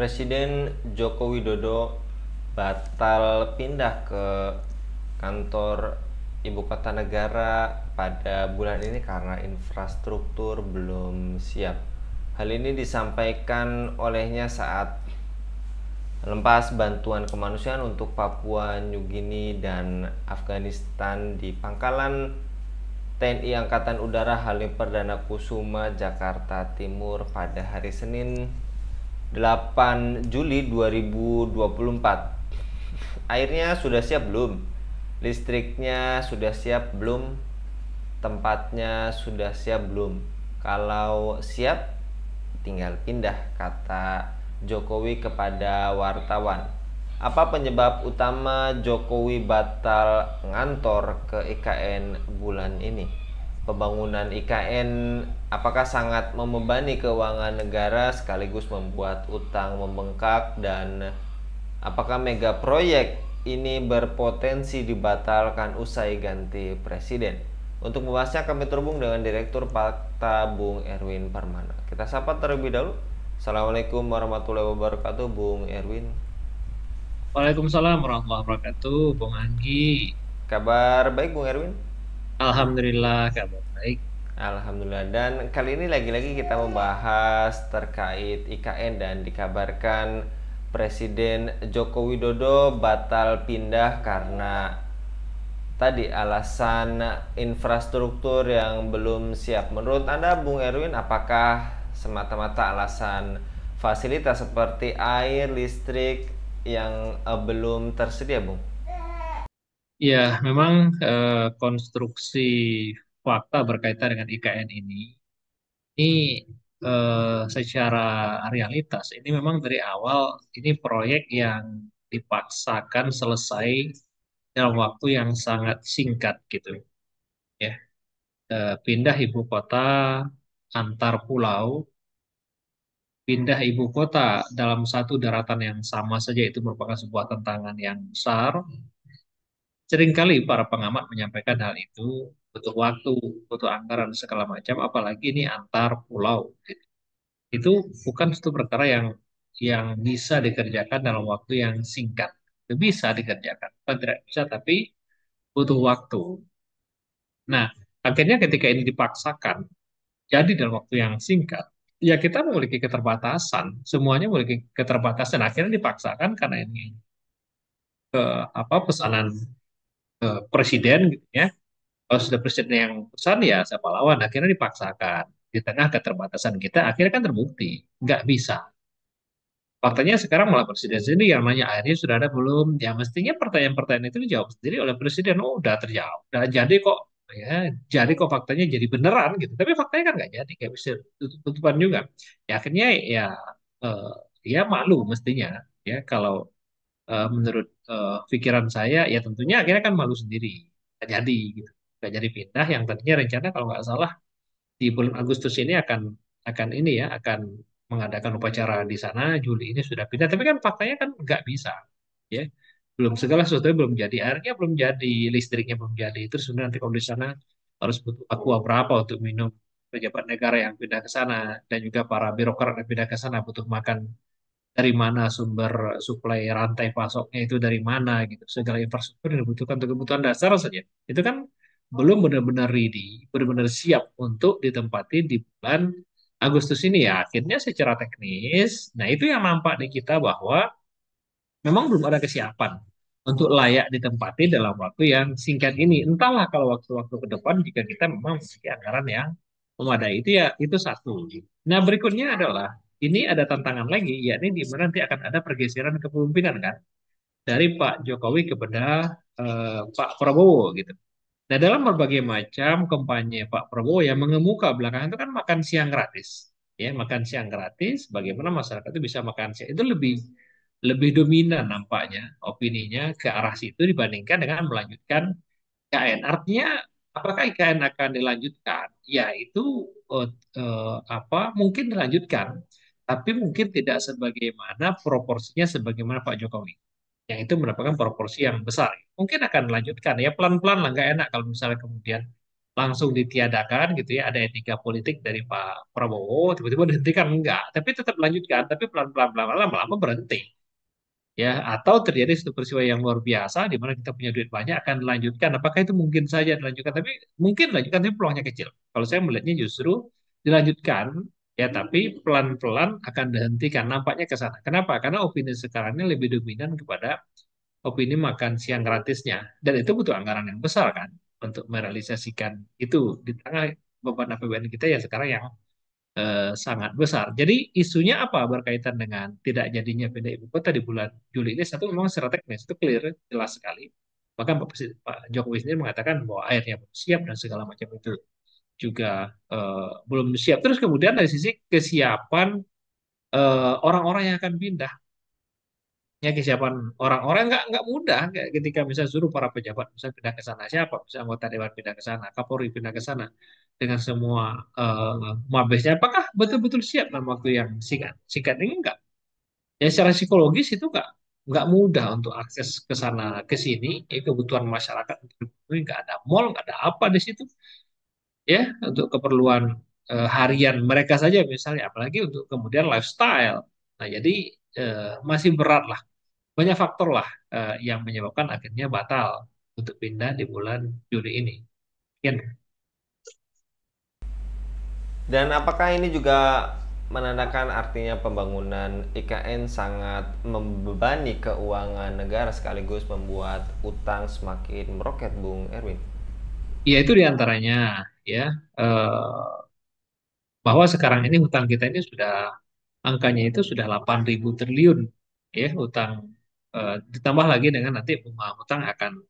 Presiden Joko Widodo batal pindah ke kantor ibu kota negara pada bulan ini karena infrastruktur belum siap. Hal ini disampaikan olehnya saat lepas bantuan kemanusiaan untuk Papua New Guinea dan Afghanistan di Pangkalan TNI Angkatan Udara Halim Perdana Kusuma, Jakarta Timur pada hari Senin 8 Juli 2024. Airnya sudah siap belum? Listriknya sudah siap belum? Tempatnya sudah siap belum? Kalau siap, tinggal pindah, kata Jokowi kepada wartawan. Apa penyebab utama Jokowi batal ngantor ke IKN bulan ini? Pembangunan IKN apakah sangat membebani keuangan negara sekaligus membuat utang membengkak, dan apakah mega proyek ini berpotensi dibatalkan usai ganti presiden? Untuk membahasnya kami terhubung dengan Direktur Fakta Bung Erwin Permana. Kita sapa terlebih dahulu. Assalamualaikum warahmatullahi wabarakatuh, Bung Erwin. Waalaikumsalam warahmatullahi wabarakatuh, Bung Anggi. Kabar baik, Bung Erwin? Alhamdulillah kabar baik. Alhamdulillah. Dan kali ini lagi-lagi kita membahas terkait IKN dan dikabarkan Presiden Joko Widodo batal pindah karena tadi alasan infrastruktur yang belum siap. Menurut Anda, Bung Erwin, apakah semata-mata alasan fasilitas seperti air, listrik yang belum tersedia, Bung? Ya, memang konstruksi fakta berkaitan dengan IKN ini secara realitas ini memang dari awal ini proyek yang dipaksakan selesai dalam waktu yang sangat singkat gitu ya. Pindah ibu kota antar pulau, pindah ibu kota dalam satu daratan yang sama saja itu merupakan sebuah tantangan yang besar. Seringkali para pengamat menyampaikan hal itu butuh waktu, butuh anggaran segala macam, apalagi ini antar pulau. Gitu. Itu bukan satu perkara yang bisa dikerjakan dalam waktu yang singkat. Itu bisa dikerjakan, bukan tidak bisa, tapi butuh waktu. Nah, akhirnya ketika ini dipaksakan, jadi dalam waktu yang singkat, ya kita memiliki keterbatasan, semuanya memiliki keterbatasan. Akhirnya dipaksakan karena ini apa pesanan presiden gitu ya. Kalau sudah presiden yang pesan ya siapa lawan, akhirnya dipaksakan. Di tengah keterbatasan kita, akhirnya kan terbukti. Nggak bisa. Faktanya sekarang malah presiden sendiri yang nanya akhirnya sudah ada belum? Ya mestinya pertanyaan-pertanyaan itu dijawab sendiri oleh presiden. Oh udah terjawab. Udah jadi kok. Ya, jadi kok faktanya jadi beneran gitu. Tapi faktanya kan nggak jadi. Kayak bisa tutupan juga. Ya akhirnya ya eh, ya malu mestinya. Ya kalau menurut pikiran saya ya tentunya akhirnya kan malu sendiri. Nggak jadi gitu. Nggak jadi pindah yang tadinya rencana kalau nggak salah di bulan Agustus ini akan ini ya akan mengadakan upacara di sana. Juli ini sudah pindah, tapi kan faktanya kan nggak bisa, ya belum segala sesuatu belum jadi, airnya belum jadi, listriknya belum jadi. Terus kemudian nanti kalau di sana harus butuh aqua berapa untuk minum, pejabat negara yang pindah ke sana dan juga para birokrat yang pindah ke sana butuh makan dari mana, sumber suplai rantai pasoknya itu dari mana gitu, segala infrastruktur yang dibutuhkan untuk kebutuhan dasar saja itu kan belum benar-benar ready, benar-benar siap untuk ditempati di bulan Agustus ini. Ya akhirnya secara teknis, nah itu yang nampak di kita bahwa memang belum ada kesiapan untuk layak ditempati dalam waktu yang singkat ini. Entahlah kalau waktu-waktu ke depan jika kita memang memiliki anggaran yang memadai, itu ya itu satu. Nah berikutnya adalah ini ada tantangan lagi, yakni di mana nanti akan ada pergeseran kepemimpinan kan dari Pak Jokowi kepada Pak Prabowo gitu. Nah dalam berbagai macam kampanye Pak Prabowo yang mengemuka belakangan itu kan makan siang gratis, ya makan siang gratis. Bagaimana masyarakat itu bisa makan siang itu lebih lebih dominan nampaknya opininya ke arah situ dibandingkan dengan melanjutkan IKN. Artinya apakah IKN akan dilanjutkan? Ya itu apa mungkin dilanjutkan, tapi mungkin tidak sebagaimana proporsinya sebagaimana Pak Jokowi. Yang itu merupakan proporsi yang besar. Mungkin akan dilanjutkan ya pelan-pelan lah, nggak enak kalau misalnya kemudian langsung ditiadakan gitu ya, ada etika politik dari Pak Prabowo tiba-tiba dihentikan enggak, tapi tetap lanjutkan, tapi pelan-pelan lama-lama berhenti ya, atau terjadi satu peristiwa yang luar biasa di mana kita punya duit banyak akan dilanjutkan, apakah itu mungkin saja dilanjutkan, tapi mungkin dilanjutkan tapi peluangnya kecil. Kalau saya melihatnya justru dilanjutkan ya, tapi pelan-pelan akan dihentikan, nampaknya ke sana. Kenapa? Karena opini sekarang ini lebih dominan kepada opini makan siang gratisnya, dan itu butuh anggaran yang besar kan untuk merealisasikan itu di tengah beban APBN kita yang sekarang yang sangat besar. Jadi isunya apa berkaitan dengan tidak jadinya pindah ibu kota di bulan Juli ini? Satu, memang secara teknis itu clear, jelas sekali. Bahkan Pak Jokowi sendiri mengatakan bahwa airnya belum siap dan segala macam itu juga belum siap. Terus kemudian dari sisi kesiapan orang-orang yang akan pindah, ya kesiapan orang-orang nggak mudah. Kayak ketika misalnya suruh para pejabat misalnya pindah ke sana, siapa misalnya anggota dewan pindah ke sana, Kapolri pindah ke sana dengan semua mabesnya, apakah betul-betul siap dalam waktu yang singkat singkat ini? Enggak ya, secara psikologis itu nggak mudah untuk akses ke sana ke sini ya, kebutuhan masyarakat untuk dipenuhi, nggak ada mall, nggak ada apa di situ ya, untuk keperluan harian mereka saja misalnya, apalagi untuk kemudian lifestyle. Nah jadi masih berat lah, banyak faktor lah yang menyebabkan akhirnya batal untuk pindah di bulan Juli ini. Sekian. Dan apakah ini juga menandakan artinya pembangunan IKN sangat membebani keuangan negara sekaligus membuat utang semakin meroket, Bung Erwin? Ya itu diantaranya ya, eh, bahwa sekarang ini hutang kita ini sudah angkanya itu sudah 8.000 triliun ya hutang, ditambah lagi dengan nanti bunga hutang akan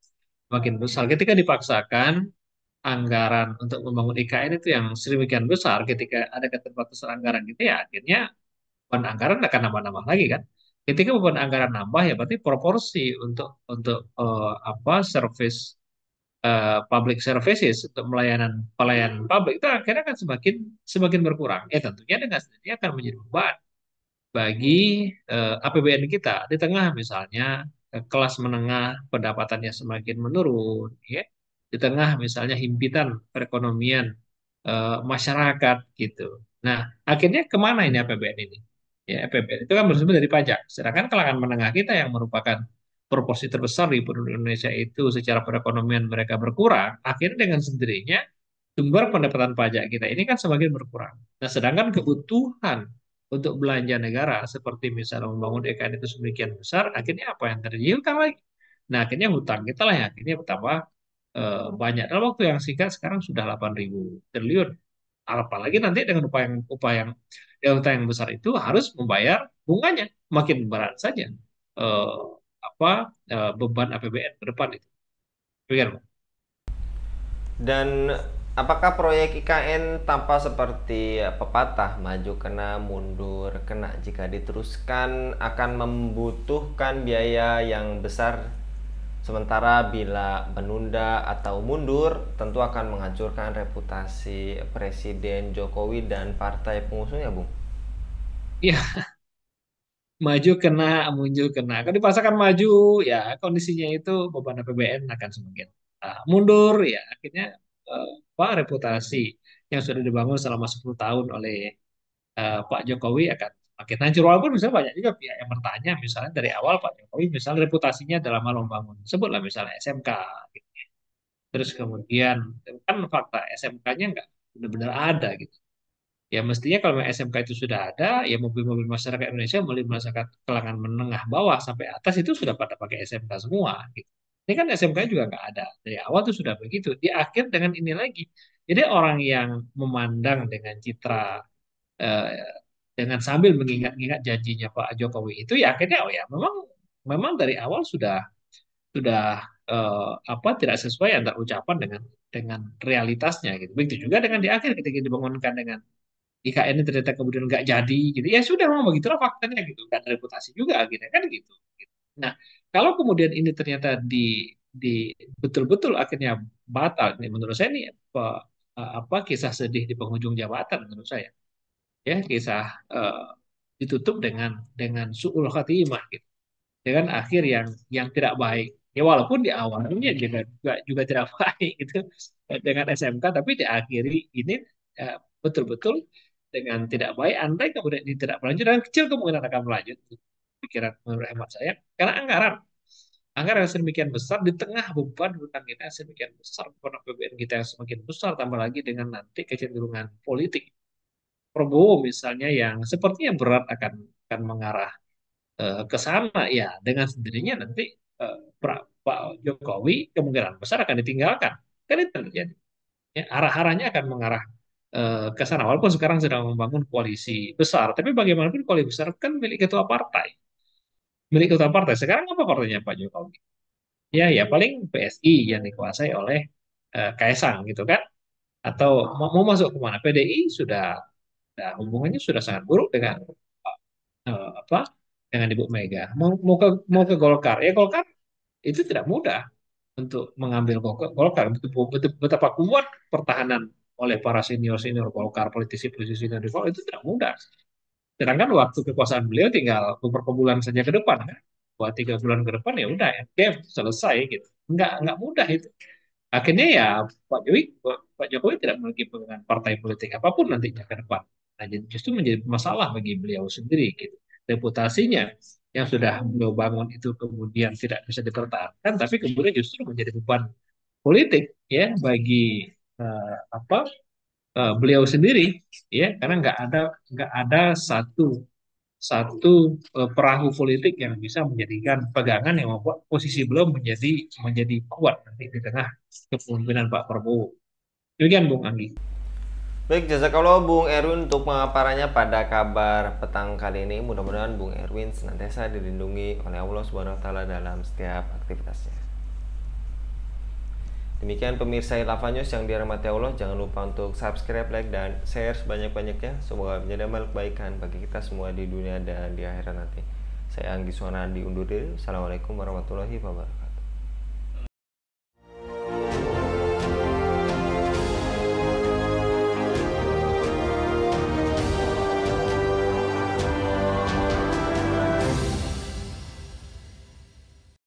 makin besar ketika dipaksakan anggaran untuk membangun IKN itu yang sedemikian besar, ketika ada keterbatasan anggaran gitu ya, akhirnya beban anggaran akan nambah-nambah lagi kan. Ketika beban anggaran nambah ya berarti proporsi untuk apa service, public services, untuk pelayanan publik itu akhirnya akan semakin semakin berkurang. Tentunya dengan sendirinya akan menjadi beban bagi APBN kita di tengah misalnya kelas menengah pendapatannya semakin menurun ya, di tengah misalnya himpitan perekonomian masyarakat gitu. Nah, akhirnya kemana ini APBN ini? Ya, APBN itu kan bersumber dari pajak. Sedangkan kalangan menengah kita yang merupakan proporsi terbesar di penduduk Indonesia itu secara perekonomian mereka berkurang, akhirnya dengan sendirinya sumber pendapatan pajak kita ini kan semakin berkurang. Nah, sedangkan kebutuhan untuk belanja negara seperti misalnya membangun IKN itu sedemikian besar, akhirnya apa yang terjadi? Hutang lagi. Nah, akhirnya hutang kita lah yang akhirnya bertambah banyak. Dalam waktu yang singkat sekarang sudah 8.000 triliun. Apalagi nanti dengan dengan utang yang besar itu harus membayar bunganya, makin berat saja eh, apa beban APBN ke depan itu. Demikian, Pak. Dan apakah proyek IKN tampak seperti pepatah maju kena mundur kena, jika diteruskan akan membutuhkan biaya yang besar, sementara bila menunda atau mundur tentu akan menghancurkan reputasi Presiden Jokowi dan partai pengusungnya, Bung? Iya, maju kena, muncul kena. Kalau dipaksakan maju, ya kondisinya itu beban APBN akan semakin mundur, ya akhirnya apa reputasi yang sudah dibangun selama 10 tahun oleh Pak Jokowi akan makin hancur. Walaupun misalnya banyak juga pihak yang bertanya, misalnya dari awal Pak Jokowi misalnya reputasinya dalam hal membangun, sebutlah misalnya SMK, gitu. Terus kemudian kan fakta SMK-nya nggak benar-benar ada gitu. Ya mestinya kalau SMK itu sudah ada, ya mobil-mobil masyarakat Indonesia mulai masyarakat kalangan menengah bawah sampai atas itu sudah pada pakai SMK semua. Gitu. Ini kan SMK juga nggak ada. Dari awal tuh sudah begitu. Di akhir dengan ini lagi. Jadi orang yang memandang dengan citra, eh, dengan sambil mengingat-ingat janjinya Pak Jokowi itu ya akhirnya oh ya memang memang dari awal sudah apa tidak sesuai antara ucapan dengan realitasnya gitu. Begitu juga dengan di akhir ketika dibangunkan dengan IKN ini ternyata kemudian nggak jadi gitu, ya sudah memang begitulah faktanya gitu, nggak ada reputasi juga akhirnya kan gitu, gitu. Nah kalau kemudian ini ternyata di betul-betul akhirnya batal, ini menurut saya ini apa kisah sedih di penghujung jabatan menurut saya ya, kisah eh, ditutup dengan suul khatimah gitu, dengan akhir yang tidak baik Ya walaupun di awalnya juga tidak baik gitu dengan SMK, tapi diakhiri ini betul-betul dengan tidak baik. Andai kemudian ini tidak berlanjut, dan kecil kemungkinan akan berlanjut. Pikiran menurut hemat saya, karena anggaran yang sedemikian besar di tengah beban hutang kita yang sedemikian besar, beban APBN kita yang semakin besar, tambah lagi dengan nanti kecenderungan politik Prabowo misalnya yang sepertinya berat akan mengarah ke sana, ya dengan sendirinya nanti Pak Jokowi kemungkinan besar akan ditinggalkan. Kan itu terjadi. Ya, arahnya akan mengarah ke sana. Walaupun sekarang sedang membangun koalisi besar, tapi bagaimanapun koalisi besar kan milik ketua partai. Milik ketua partai. Sekarang apa partainya Pak Jokowi? Ya, ya paling PSI yang dikuasai oleh Kaisang gitu kan. Atau mau masuk kemana? PDI hubungannya sudah sangat buruk dengan apa? Dengan Ibu Mega. Mau ke Golkar. Ya Golkar itu tidak mudah untuk mengambil Golkar. Betapa kuat pertahanan oleh para senior-senior Golkar, politisi-politisi senior di Golkar itu tidak mudah. Sedangkan waktu kekuasaan beliau tinggal beberapa bulan saja ke depan kan. 2-3 bulan ke depan ya udah ya, game selesai gitu. Nggak mudah itu. Akhirnya ya Pak Jokowi tidak memiliki pegangan partai politik apapun nantinya ke depan. Nah, justru menjadi masalah bagi beliau sendiri gitu. Reputasinya yang sudah beliau bangun itu kemudian tidak bisa dipertahankan, tapi kemudian justru menjadi beban politik ya bagi apa beliau sendiri ya, karena nggak ada satu satu perahu politik yang bisa menjadikan pegangan yang membuat posisi beliau menjadi kuat nanti di tengah kepemimpinan Pak Prabowo. Demikian Bung Anggi. Baik, jazakallah Bung Erwin untuk pemaparannya pada kabar petang kali ini. Mudah-mudahan Bung Erwin senantiasa dilindungi oleh Allah Subhanahu wa taala dalam setiap aktivitasnya. Demikian pemirsa Hilafah News yang dirahmati Allah, jangan lupa untuk subscribe, like, dan share sebanyak-banyaknya. Semoga menjadi amal kebaikan bagi kita semua di dunia dan di akhirat nanti. Saya Anggi Suwana undur diri. Assalamualaikum warahmatullahi wabarakatuh.